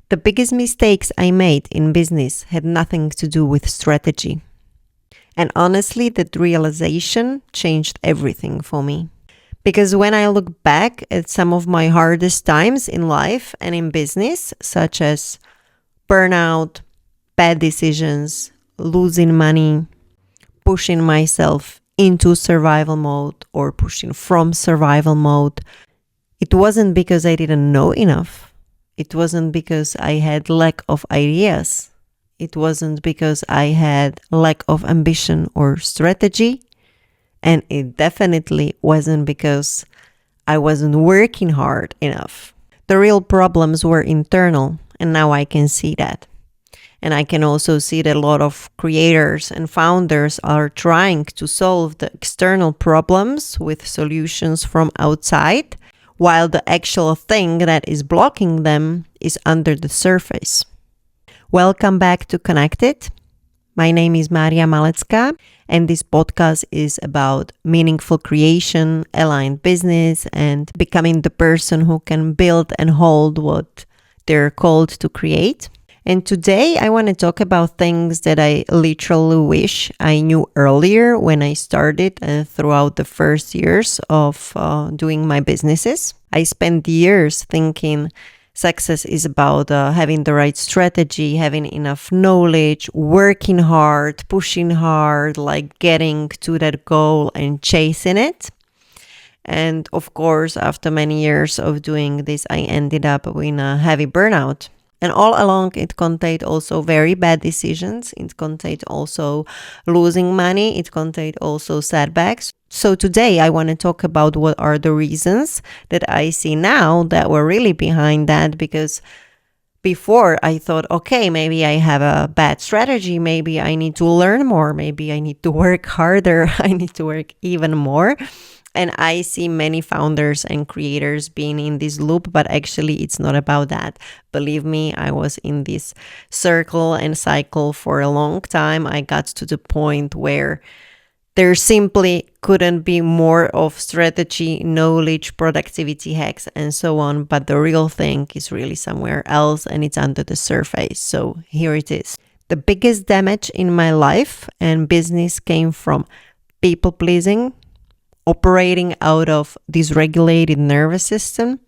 The biggest mistakes I made in business had nothing to do with strategy. And honestly, that realization changed everything for me. Because when I look back at some of my hardest times in life and in business, such as burnout, bad decisions, losing money, pushing myself into survival mode or pushing from survival mode, it wasn't because I didn't know enough. It wasn't because I had lack of ideas. It wasn't because I had lack of ambition or strategy. And it definitely wasn't because I wasn't working hard enough. The real problems were internal, and now I can see that. And I can also see that a lot of creators and founders are trying to solve the external problems with solutions from outside, while the actual thing that is blocking them is under the surface. Welcome back to Connected. My name is Malecka, and this podcast is about meaningful creation, aligned business, and becoming the person who can build and hold what they're called to create. And today I want to talk about things that I literally wish I knew earlier when I started throughout the first years of doing my businesses. I spent years thinking success is about having the right strategy, having enough knowledge, working hard, pushing hard, like getting to that goal and chasing it. And of course, after many years of doing this, I ended up in a heavy burnout. And all along, it contained also very bad decisions. It contained also losing money. It contained also setbacks. So today, I want to talk about what are the reasons that I see now that were really behind that. Because before I thought, okay, maybe I have a bad strategy. Maybe I need to learn more. Maybe I need to work harder. I need to work even more. And I see many founders and creators being in this loop, but actually it's not about that. Believe me, I was in this circle and cycle for a long time. I got to the point where there simply couldn't be more of strategy, knowledge, productivity hacks, and so on. But the real thing is really somewhere else and it's under the surface. So here it is. The biggest damage in my life and business came from people pleasing, operating out of dysregulated nervous system,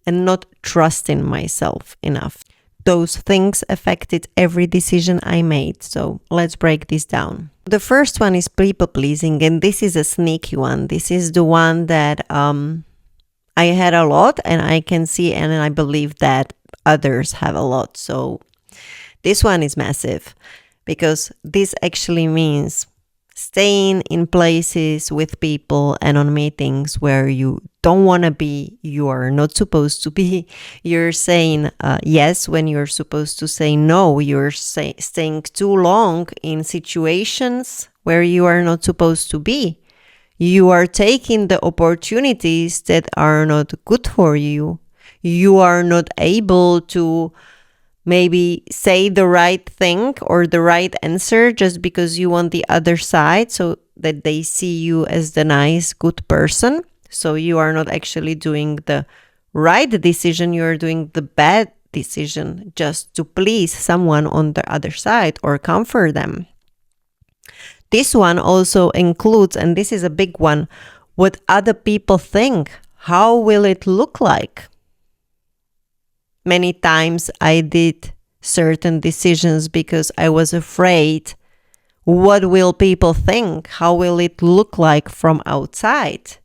and not trusting myself enough. Those things affected every decision I made. So let's break this down. The first one is people pleasing, and this is a sneaky one. This is the one that I had a lot, and I can see, and I believe that others have a lot. So this one is massive because this actually means staying in places with people and on meetings where you don't want to be, you are not supposed to be. You're saying yes when you're supposed to say no. You're staying too long in situations where you are not supposed to be. You are taking the opportunities that are not good for you. You are not able to maybe say the right thing or the right answer just because you want the other side so that they see you as the nice, good person. So you are not actually doing the right decision, you are doing the bad decision just to please someone on the other side or comfort them. This one also includes, and this is a big one, what other people think. How will it look like? Many times I did certain decisions because I was afraid. What will people think? How will it look like from outside?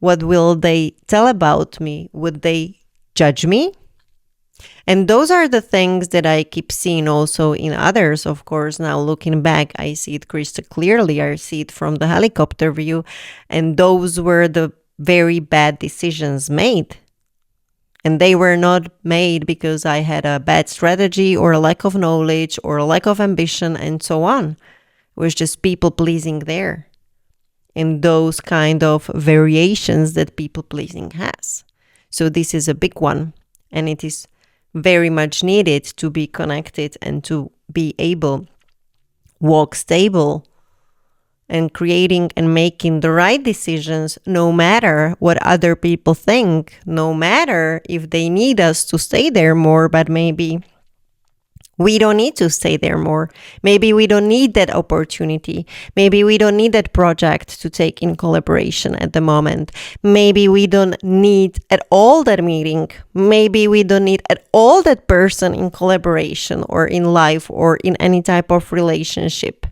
What will they tell about me? Would they judge me? And those are the things that I keep seeing also in others. Of course, now looking back, I see it crystal clearly. I see it from the helicopter view. And those were the very bad decisions made. And they were not made because I had a bad strategy or a lack of knowledge or a lack of ambition and so on. It was just people pleasing there. And those kind of variations that people pleasing has. So this is a big one. And it is very much needed to be connected and to be able walk stable and creating and making the right decisions, no matter what other people think, no matter if they need us to stay there more, but maybe We don't need to stay there more. Maybe we don't need that opportunity. Maybe we don't need that project to take in collaboration at the moment. Maybe we don't need at all that meeting. Maybe we don't need at all that person in collaboration or in life or in any type of relationship.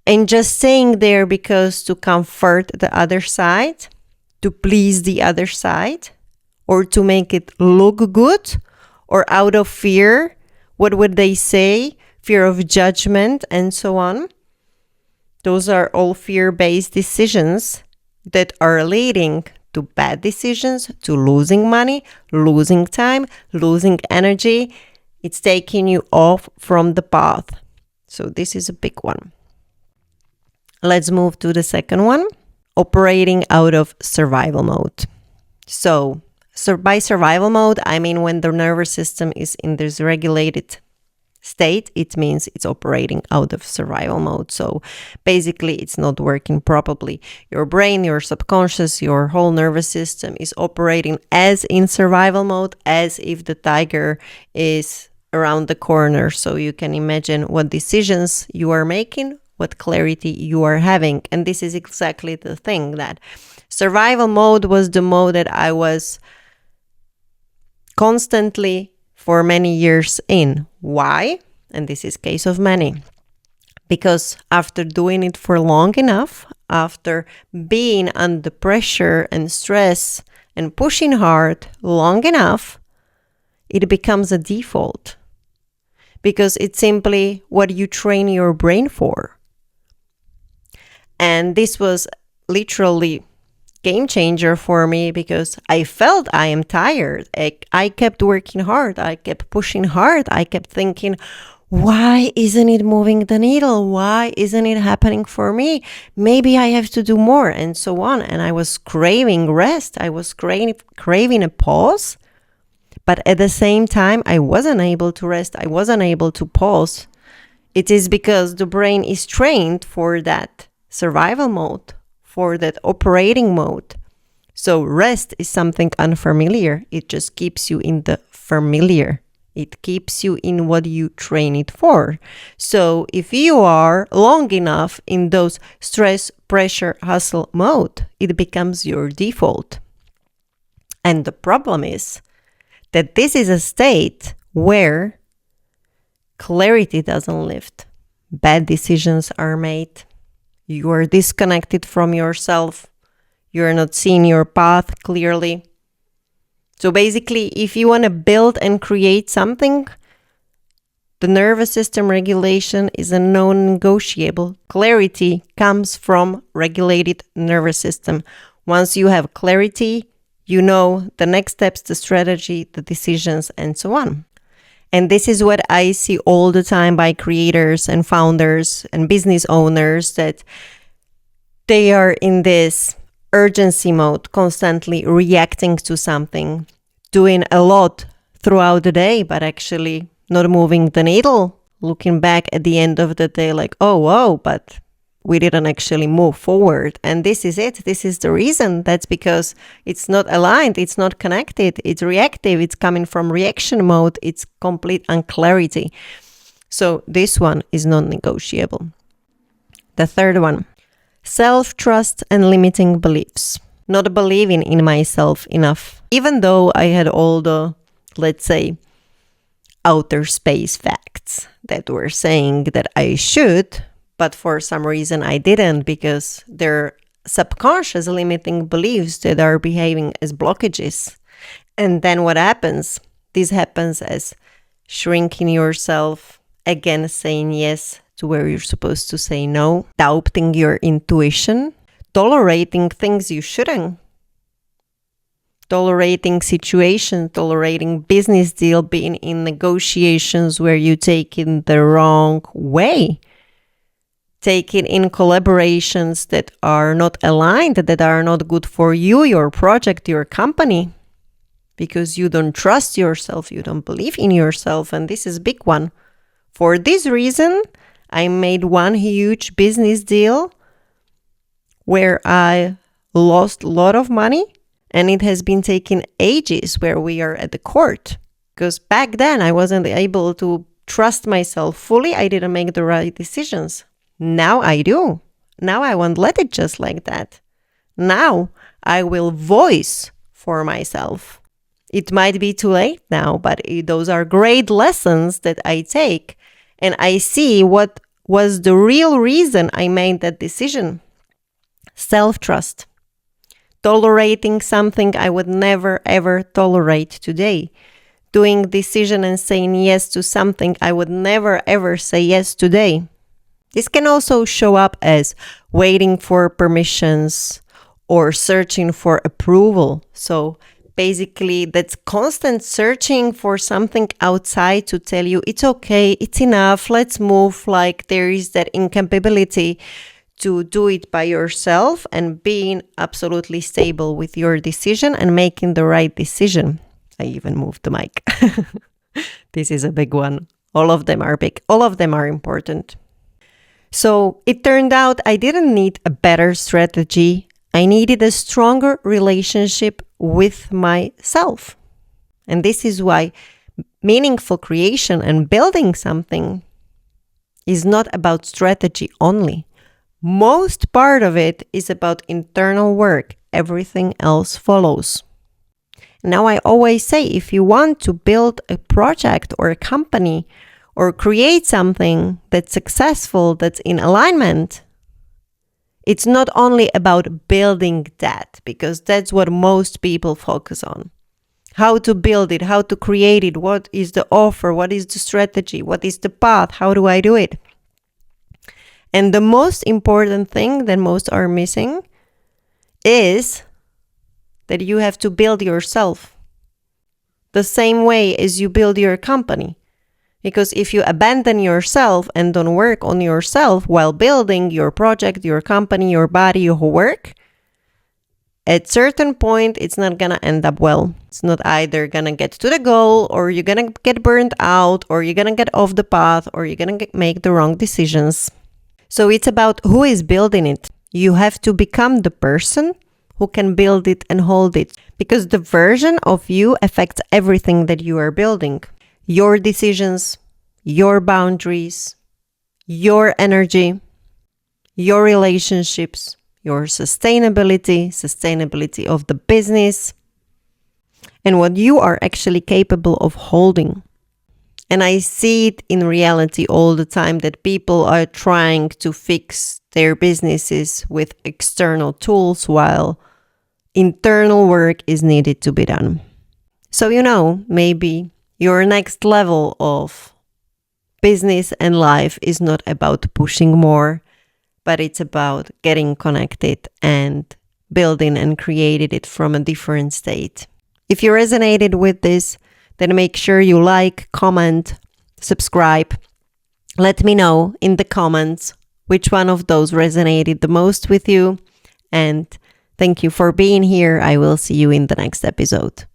And just staying there because to comfort the other side, to please the other side, or to make it look good, or out of fear. What would they say? Fear of judgment and so on. Those are all fear-based decisions that are leading to bad decisions, to losing money, losing time, losing energy. It's taking you off from the path. So this is a big one. Let's move to the second one. Operating out of survival mode. So by survival mode, I mean when the nervous system is in this regulated state, it means it's operating out of survival mode. So basically, it's not working properly. Your brain, your subconscious, your whole nervous system is operating as in survival mode, as if the tiger is around the corner. So you can imagine what decisions you are making, what clarity you are having. And this is exactly the thing, that survival mode was the mode that I was constantly for many years in. Why? And this is case of many. Because after doing it for long enough, after being under pressure and stress and pushing hard long enough, it becomes a default. Because it's simply what you train your brain for. And this was literally game changer for me because I felt I am tired. I kept working hard. I kept pushing hard. I kept thinking, why isn't it moving the needle? Why isn't it happening for me? Maybe I have to do more and so on. And I was craving rest. I was craving a pause. But at the same time, I wasn't able to rest. I wasn't able to pause. It is because the brain is trained for that survival mode, for that operating mode. So rest is something unfamiliar. It just keeps you in the familiar. It keeps you in what you train it for. So if you are long enough in those stress, pressure, hustle mode, it becomes your default. And the problem is that this is a state where clarity doesn't lift. Bad decisions are made. You are disconnected from yourself. You're not seeing your path clearly. So basically, if you want to build and create something, the nervous system regulation is a non-negotiable. Clarity comes from regulated nervous system. Once you have clarity, you know the next steps, the strategy, the decisions, and so on. And this is what I see all the time by creators and founders and business owners, that they are in this urgency mode, constantly reacting to something, doing a lot throughout the day, but actually not moving the needle, looking back at the end of the day like, oh, whoa, but we didn't actually move forward. And this is it. This is the reason. That's because it's not aligned. It's not connected. It's reactive. It's coming from reaction mode. It's complete unclarity. So this one is non-negotiable. The third one, self-trust and limiting beliefs. Not believing in myself enough. Even though I had all the, let's say, outer space facts that were saying that I should, but for some reason I didn't, because they're subconscious limiting beliefs that are behaving as blockages. And then what happens? This happens as shrinking yourself, again saying yes to where you're supposed to say no, doubting your intuition, tolerating things you shouldn't, tolerating situations, tolerating business deal, being in negotiations where you take it the wrong way, taking in collaborations that are not aligned, that are not good for you, your project, your company, because you don't trust yourself, you don't believe in yourself. And this is a big one. For this reason, I made one huge business deal where I lost a lot of money, and it has been taking ages where we are at the court. Because back then I wasn't able to trust myself fully, I didn't make the right decisions. Now I do. Now I won't let it just like that. Now I will voice for myself. It might be too late now, but those are great lessons that I take, and I see what was the real reason I made that decision. Self-trust. Tolerating something I would never ever tolerate today. Doing decision and saying yes to something I would never ever say yes today. This can also show up as waiting for permissions or searching for approval. So basically, that's constant searching for something outside to tell you it's okay, it's enough, let's move. Like there is that incapability to do it by yourself and being absolutely stable with your decision and making the right decision. I even moved the mic. This is a big one. All of them are big. All of them are important. So it turned out I didn't need a better strategy. I needed a stronger relationship with myself. And this is why meaningful creation and building something is not about strategy only. Most part of it is about internal work. Everything else follows. Now, I always say, if you want to build a project or a company or create something that's successful, that's in alignment, it's not only about building that, because that's what most people focus on. How to build it, how to create it, what is the offer, what is the strategy, what is the path, how do I do it? And the most important thing that most are missing is that you have to build yourself the same way as you build your company. Because if you abandon yourself and don't work on yourself while building your project, your company, your body, your work, at certain point, it's not going to end up well. It's not either going to get to the goal, or you're going to get burned out, or you're going to get off the path, or you're going to make the wrong decisions. So it's about who is building it. You have to become the person who can build it and hold it, because the version of you affects everything that you are building. Your decisions, your boundaries, your energy, your relationships, your sustainability of the business, and what you are actually capable of holding. And I see it in reality all the time that people are trying to fix their businesses with external tools while internal work is needed to be done. So, maybe your next level of business and life is not about pushing more, but it's about getting connected and building and creating it from a different state. If you resonated with this, then make sure you like, comment, subscribe. Let me know in the comments which one of those resonated the most with you. And thank you for being here. I will see you in the next episode.